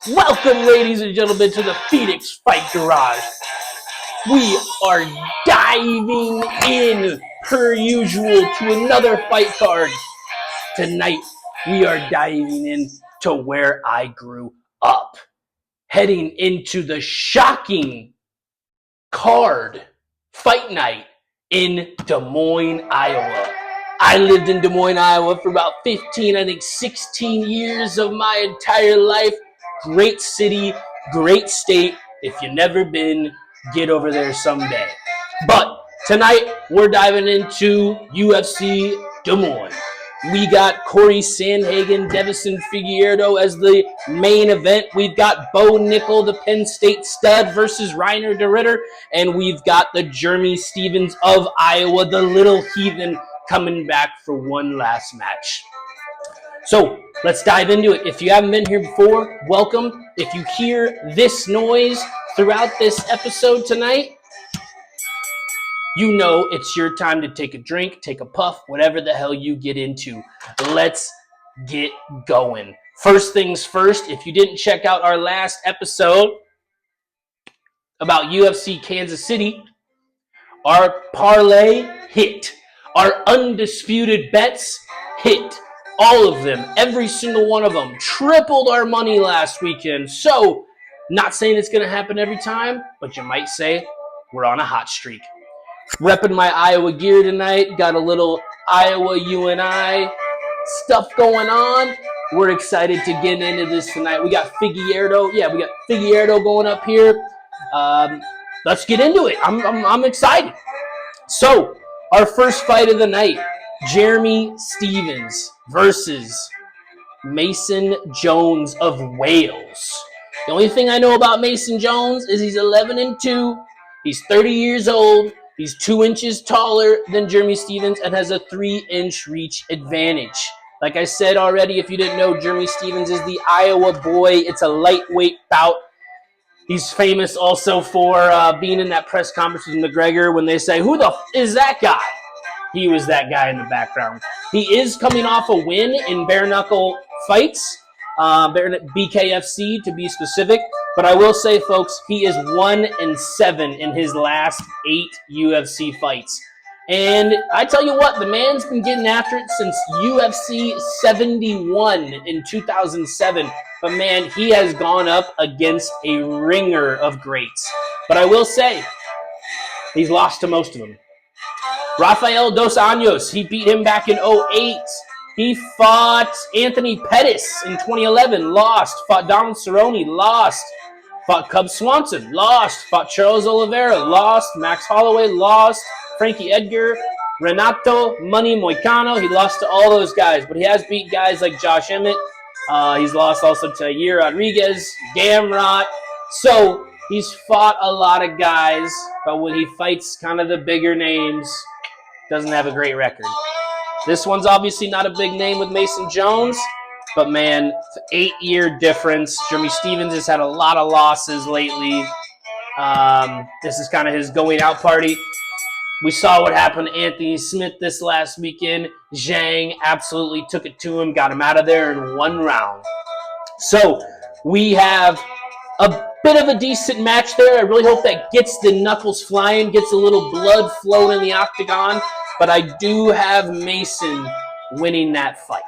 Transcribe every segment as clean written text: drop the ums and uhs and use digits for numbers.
Welcome, ladies and gentlemen, to the Phoenix Fight Garage. We are diving in, per usual, to another fight card. Tonight, we are diving in to where I grew up, heading into the shocking card, Fight Night in Des Moines, Iowa. I lived in Des Moines, Iowa for about 16 years of my entire life. Great city, great state. If you've never been, get over there someday. But tonight, we're diving into UFC Des Moines. We got Corey Sandhagen, Devison Figueiredo as the main event. We've got Bo Nickel, the Penn State stud, versus Reiner de Ritter. And we've got the Jeremy Stevens of Iowa, the little heathen, coming back for one last match. So let's dive into it. If you haven't been here before, welcome. If you hear this noise throughout this episode tonight, you know it's your time to take a drink, take a puff, whatever the hell you get into. Let's get going. First things first, if you didn't check out our last episode about UFC Kansas City, our parlay hit. Our undisputed bets hit. All of them, every single one of them, tripled our money last weekend. So, not saying it's going to happen every time, but you might say we're on a hot streak. Repping my Iowa gear tonight. Got a little Iowa UNI stuff going on. We're excited to get into this tonight. We got Figueiredo. Yeah, we got Figueiredo going up here. Let's get into it. I'm excited. So, our first fight of the night. Jeremy Stevens versus Mason Jones of Wales. The only thing I know about Mason Jones is he's 11-2. He's 30 years old. He's 2 inches taller than Jeremy Stevens and has a 3-inch reach advantage. Like I said already, if you didn't know, Jeremy Stevens is the Iowa boy. It's a lightweight bout. He's famous also for being in that press conference with McGregor when they say, "Who the is that guy?" He was that guy in the background. He is coming off a win in bare knuckle fights, BKFC to be specific. But I will say, folks, he is 1-7 in his last 8 UFC fights. And I tell you what, the man's been getting after it since UFC 71 in 2007. But man, he has gone up against a ringer of greats. But I will say, he's lost to most of them. Rafael Dos Anjos, he beat him back in 2008. He fought Anthony Pettis in 2011, lost. Fought Donald Cerrone, lost. Fought Cub Swanson, lost. Fought Charles Oliveira, lost. Max Holloway, lost. Frankie Edgar, Renato Money Moicano, he lost to all those guys. But he has beat guys like Josh Emmett. He's lost also to Yair Rodriguez, Gamrot. So he's fought a lot of guys, but when he fights kind of the bigger names, doesn't have a great record. This one's obviously not a big name with Mason Jones, but man, 8-year difference. Jeremy Stevens has had a lot of losses lately. This is kind of his going out party. We saw what happened to Anthony Smith this last weekend. Zhang absolutely took it to him, got him out of there in 1 round. So we have a bit of a decent match there. I really hope that gets the knuckles flying, gets a little blood flowing in the octagon. But I do have Mason winning that fight.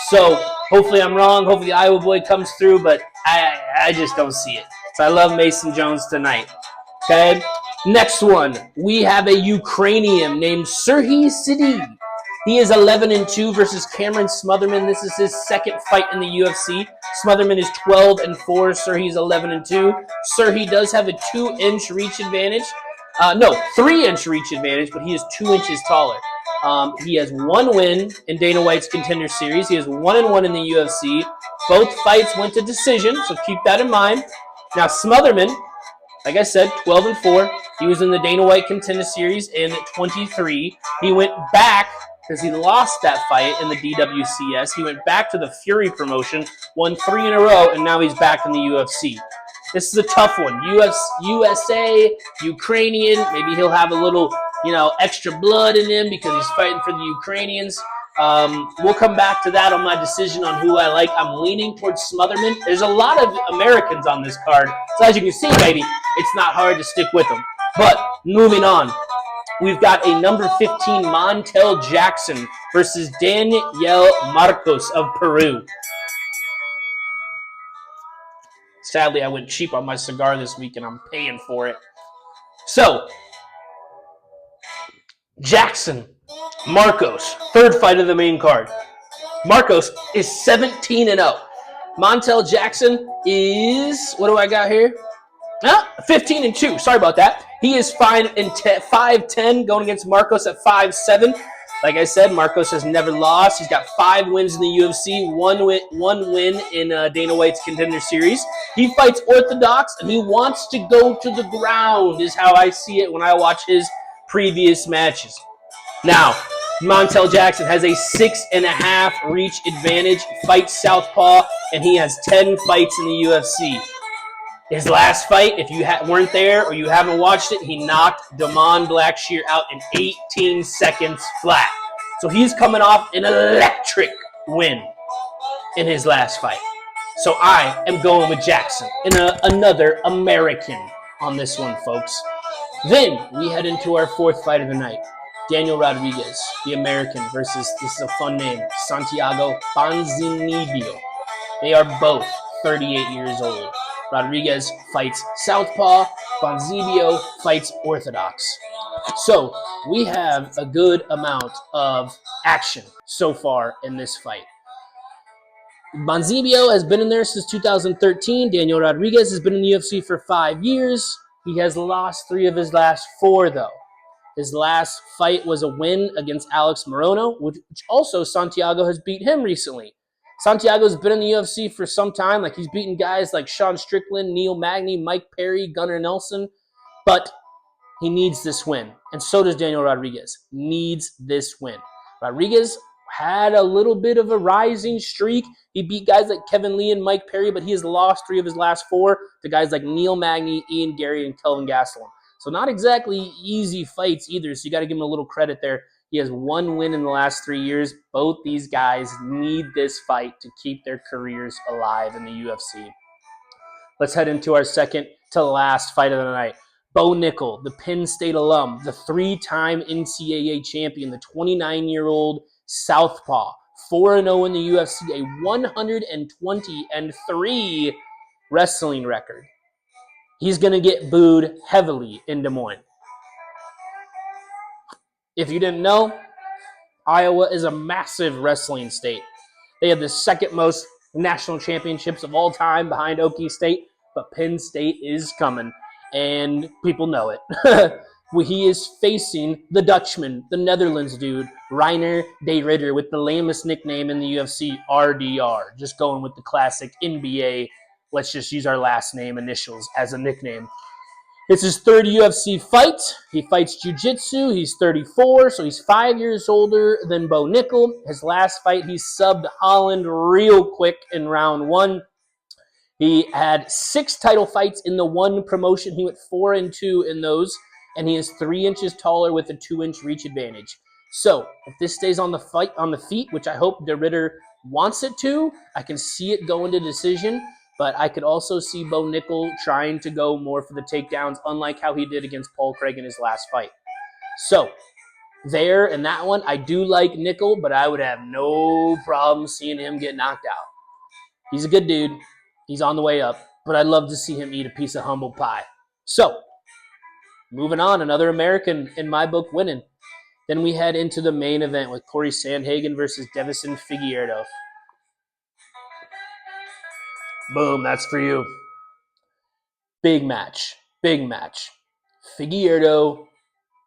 So hopefully I'm wrong. Hopefully the Iowa boy comes through, but I just don't see it. So I love Mason Jones tonight. Okay? Next one, we have a Ukrainian named Serhiy Sidey. He is 11-2 versus Cameron Smotherman. This is his second fight in the UFC. Smotherman is 12-4. Serhiy's 11-2. Serhiy does have a 2-inch reach advantage. 3-inch reach advantage, but he is 2 inches taller. He has 1 win in Dana White's Contender Series. He has 1-1 in the UFC. Both fights went to decision, so keep that in mind. Now, Smotherman, like I said, 12-4. He was in the Dana White Contender Series in 23. He went back because he lost that fight in the DWCS. He went back to the Fury promotion, won 3 in a row, and now he's back in the UFC. This is a tough one. USA, Ukrainian. Maybe he'll have a little, extra blood in him because he's fighting for the Ukrainians. We'll come back to that on my decision on who I like. I'm leaning towards Smotherman. There's a lot of Americans on this card. So as you can see, baby, it's not hard to stick with them. But moving on, we've got a number 15 Montel Jackson versus Daniel Marcos of Peru. Sadly, I went cheap on my cigar this week, and I'm paying for it. So, Jackson, Marcos, third fight of the main card. Marcos is 17-0. Montel Jackson is, what do I got here? 15-2. Sorry about that. He is 5-10 going against Marcos at 5-7. Like I said, Marcos has never lost. He's got 5 wins in the UFC, one win in Dana White's Contender Series. He fights orthodox, and he wants to go to the ground, is how I see it when I watch his previous matches. Now, Montel Jackson has a 6.5 reach advantage, fights southpaw, and he has 10 fights in the UFC. His last fight, if you weren't there or you haven't watched it, he knocked Damon Blackshear out in 18 seconds flat. So he's coming off an electric win in his last fight. So I am going with Jackson in another American on this one, folks. Then we head into our fourth fight of the night. Daniel Rodriguez, the American, versus, this is a fun name, Santiago Ponzinibbio. They are both 38 years old. Rodriguez fights southpaw. Ponzinibbio fights orthodox. So we have a good amount of action so far in this fight. Ponzinibbio has been in there since 2013. Daniel Rodriguez has been in the UFC for 5 years. He has lost 3 of his last 4, though. His last fight was a win against Alex Morono, which also Santiago has beat him recently. Santiago's been in the UFC for some time. Like, he's beaten guys like Sean Strickland, Neil Magny, Mike Perry, Gunnar Nelson. But he needs this win. And so does Daniel Rodriguez. Needs this win. Rodriguez had a little bit of a rising streak. He beat guys like Kevin Lee and Mike Perry, but he has lost 3 of his last 4 to guys like Neil Magny, Ian Gary, and Kelvin Gastelum. So not exactly easy fights either, so you got to give him a little credit there. He has 1 win in the last 3 years. Both these guys need this fight to keep their careers alive in the UFC. Let's head into our second to last fight of the night. Bo Nickel, the Penn State alum, the 3-time NCAA champion, the 29-year-old southpaw, 4-0 in the UFC, a 120-3 wrestling record. He's going to get booed heavily in Des Moines. If you didn't know, Iowa is a massive wrestling state. They have the second most national championships of all time behind Okie State, but Penn State is coming, and people know it. He is facing the Dutchman, the Netherlands dude, Reiner de Ridder, with the lamest nickname in the UFC, RDR. Just going with the classic NBA, let's just use our last name initials as a nickname. It's his 3rd UFC fight. He fights jiu-jitsu. He's 34, so he's 5 years older than Bo Nickel. His last fight, he subbed Holland real quick in round 1. He had 6 title fights in the one promotion. He went 4-2 in those, and he is 3 inches taller with a 2-inch reach advantage. So if this stays on the feet, which I hope de Ridder wants it to, I can see it going to decision. But I could also see Bo Nickel trying to go more for the takedowns, unlike how he did against Paul Craig in his last fight. So, there in that one, I do like Nickel, but I would have no problem seeing him get knocked out. He's a good dude. He's on the way up, but I'd love to see him eat a piece of humble pie. So, moving on, another American in my book winning. Then we head into the main event with Corey Sandhagen versus Devison Figueiredo. Boom, that's for you. Big match. Figueiredo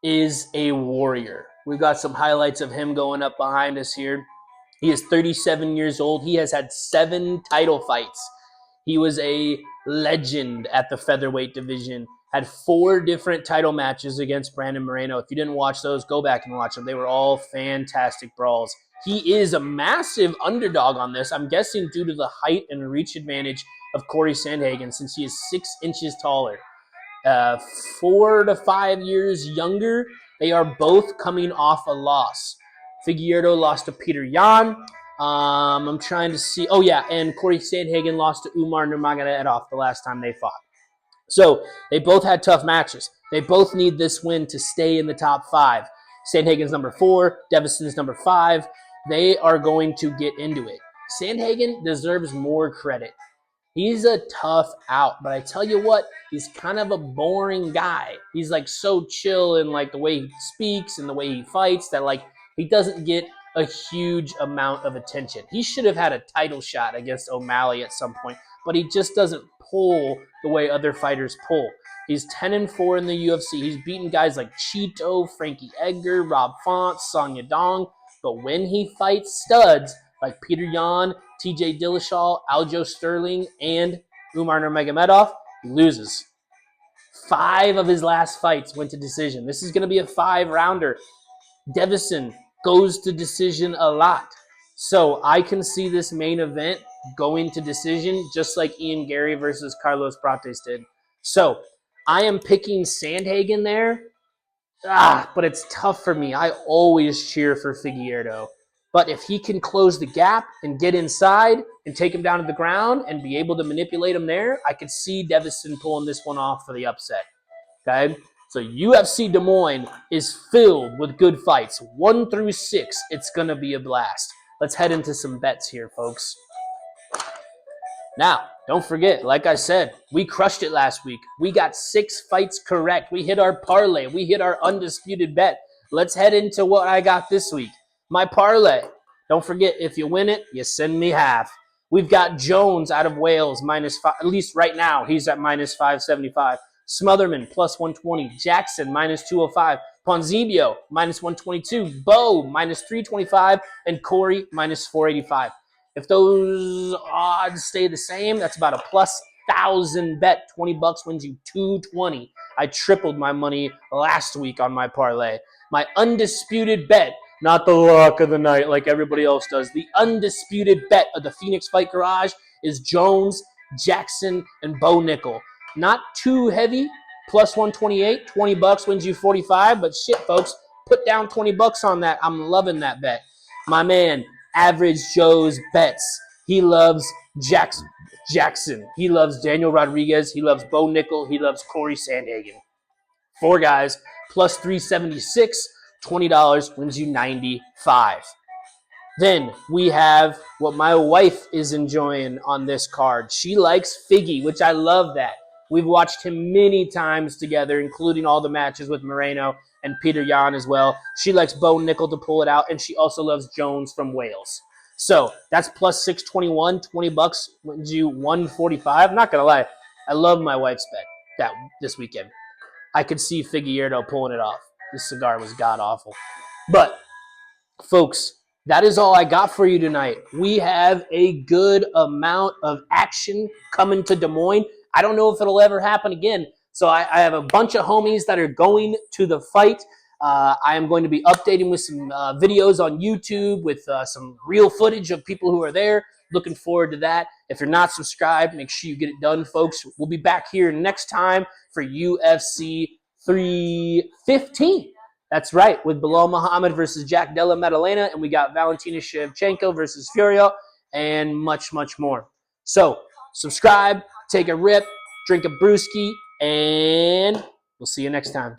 is a warrior. We've got some highlights of him going up behind us here. He is 37 years old. He has had 7 title fights. He was a legend at the featherweight division. Had 4 different title matches against Brandon Moreno. If you didn't watch those, go back and watch them. They were all fantastic brawls. He is a massive underdog on this. I'm guessing due to the height and reach advantage of Corey Sandhagen since he is 6 inches taller. 4 to 5 years younger. They are both coming off a loss. Figueiredo lost to Peter Yan. I'm trying to see. Oh, yeah, and Corey Sandhagen lost to Umar Nurmagomedov the last time they fought. So they both had tough matches. They both need this win to stay in the top 5. Sandhagen's number 4. Devison's number 5. They are going to get into it. Sandhagen deserves more credit. He's a tough out, but I tell you what, he's kind of a boring guy. He's like so chill in like the way he speaks and the way he fights that like he doesn't get a huge amount of attention. He should have had a title shot against O'Malley at some point, but he just doesn't pull the way other fighters pull. He's 10-4 in the UFC. He's beaten guys like Cheeto, Frankie Edgar, Rob Font, Song Yadong, but when he fights studs like Peter Yan, TJ Dillashaw, Aljo Sterling, and Umar Nurmagomedov, he loses. 5 of his last fights went to decision. This is going to be a 5-rounder. Devison goes to decision a lot. So I can see this main event going to decision just like Ian Gary versus Carlos Prates did. So I am picking Sandhagen there. But it's tough for me. I always cheer for Figueiredo. But if he can close the gap and get inside and take him down to the ground and be able to manipulate him there, I could see Devison pulling this one off for the upset. Okay? So UFC Des Moines is filled with good fights. 1 through 6, it's going to be a blast. Let's head into some bets here, folks. Now, don't forget, like I said, we crushed it last week. We got 6 fights correct. We hit our parlay. We hit our undisputed bet. Let's head into what I got this week. My parlay. Don't forget, if you win it, you send me half. We've got Jones out of Wales, -5. At least right now, he's at -575. Smotherman, +120. Jackson, -205. Ponzibio, -122. Bo, -325. And Corey, -485. If those odds stay the same, that's about a +1,000 bet. $20 wins you $220. I tripled my money last week on my parlay. My undisputed bet, not the lock of the night like everybody else does. The undisputed bet of the Phoenix Fight Garage is Jones, Jackson, and Bo Nickel. Not too heavy, +128. $20 wins you 45. But shit, folks, put down $20 on that. I'm loving that bet. My man, Average Joe's bets. He loves Jackson. He loves Daniel Rodriguez. He loves Bo Nickel. He loves Corey Sandhagen. 4 guys, +376. $20 wins you 95. Then we have what my wife is enjoying on this card. She likes Figgy, which I love that. We've watched him many times together, including all the matches with Moreno and Peter Yan as well. She likes Bo Nickel to pull it out, and she also loves Jones from Wales. So that's +621. $20 wins you 145. I'm not going to lie. I love my wife's bet this weekend. I could see Figueiredo pulling it off. This cigar was god-awful. But, folks, that is all I got for you tonight. We have a good amount of action coming to Des Moines. I don't know if it'll ever happen again. So I have a bunch of homies that are going to the fight. I am going to be updating with some videos on YouTube with some real footage of people who are there. Looking forward to that. If you're not subscribed, make sure you get it done, folks. We'll be back here next time for UFC 315. That's right, with Bilal Muhammad versus Jack Della Maddalena, and we got Valentina Shevchenko versus Furio, and much, much more. So, subscribe, take a rip, drink a brewski, and we'll see you next time.